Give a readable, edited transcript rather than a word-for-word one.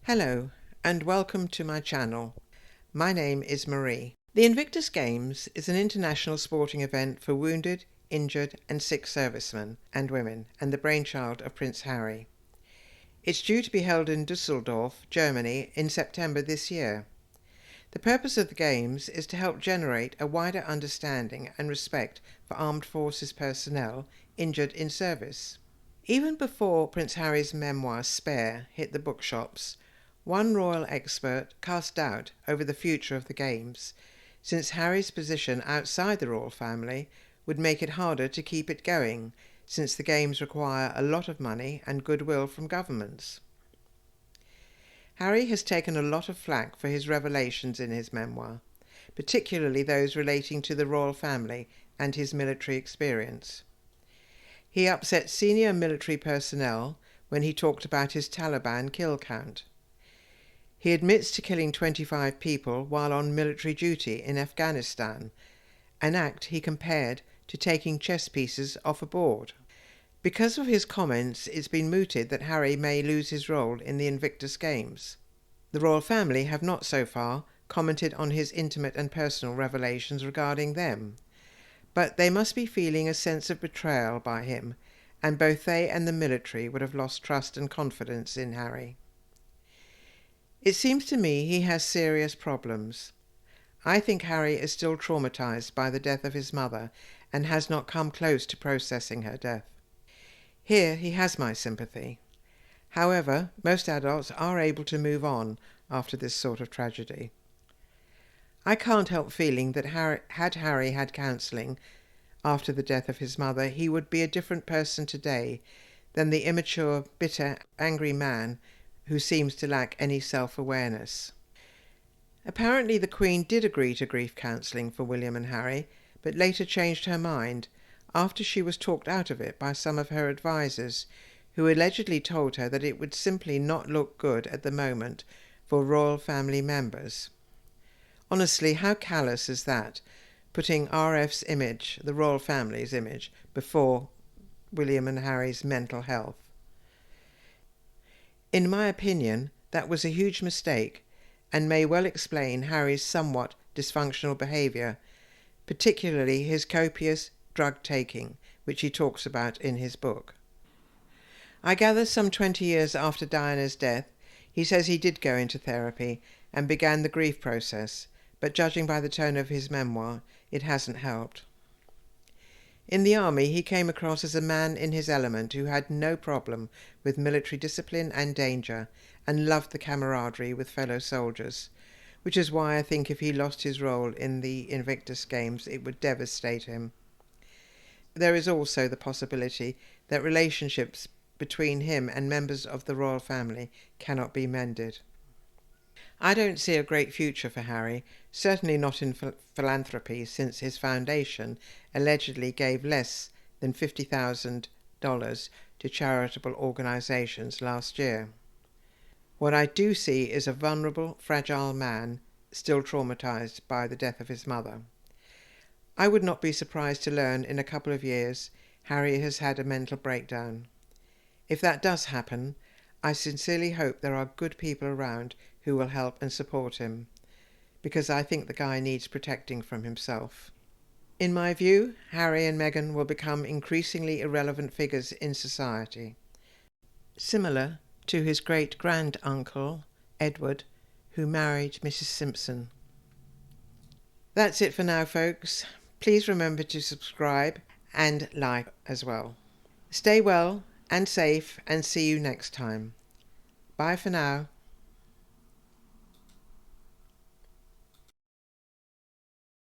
Hello, and welcome to my channel. My name is Marie. The Invictus Games is an international sporting event for wounded, injured and sick servicemen and women, and the brainchild of Prince Harry. It's due to be held in Düsseldorf, Germany, in September this year. The purpose of the Games is to help generate a wider understanding and respect for armed forces personnel injured in service. Even before Prince Harry's memoir Spare hit the bookshops, one royal expert cast doubt over the future of the Games, since Harry's position outside the royal family would make it harder to keep it going, since the Games require a lot of money and goodwill from governments. Harry has taken a lot of flack for his revelations in his memoir, particularly those relating to the royal family and his military experience. He upset senior military personnel when he talked about his Taliban kill count. He admits to killing 25 people while on military duty in Afghanistan, an act he compared to taking chess pieces off a board. Because of his comments, it's been mooted that Harry may lose his role in the Invictus Games. The royal family have not so far commented on his intimate and personal revelations regarding them, but they must be feeling a sense of betrayal by him, and both they and the military would have lost trust and confidence in Harry. It seems to me he has serious problems. I think Harry is still traumatized by the death of his mother and has not come close to processing her death. Here he has my sympathy. However, most adults are able to move on after this sort of tragedy. I can't help feeling that had Harry had counselling after the death of his mother, he would be a different person today than the immature, bitter, angry man who seems to lack any self-awareness. Apparently the Queen did agree to grief counselling for William and Harry, but later changed her mind after she was talked out of it by some of her advisers, who allegedly told her that it would simply not look good at the moment for royal family members. Honestly, how callous is that, putting RF's image, the royal family's image, before William and Harry's mental health? In my opinion, that was a huge mistake and may well explain Harry's somewhat dysfunctional behaviour, particularly his copious drug taking, which he talks about in his book. I gather some 20 years after Diana's death, he says he did go into therapy and began the grief process, but judging by the tone of his memoir, it hasn't helped. In the army, he came across as a man in his element who had no problem with military discipline and danger, and loved the camaraderie with fellow soldiers, which is why I think if he lost his role in the Invictus Games, it would devastate him. There is also the possibility that relationships between him and members of the royal family cannot be mended. I don't see a great future for Harry, certainly not in philanthropy, since his foundation allegedly gave less than $50,000 to charitable organisations last year. What I do see is a vulnerable, fragile man still traumatised by the death of his mother. I would not be surprised to learn in a couple of years Harry has had a mental breakdown. If that does happen, I sincerely hope there are good people around who will help and support him, because I think the guy needs protecting from himself. In my view, Harry and Meghan will become increasingly irrelevant figures in society, similar to his great-grand-uncle, Edward, who married Mrs. Simpson. That's it for now, folks. Please remember to subscribe and like as well. Stay well and safe, and see you next time. Bye for now.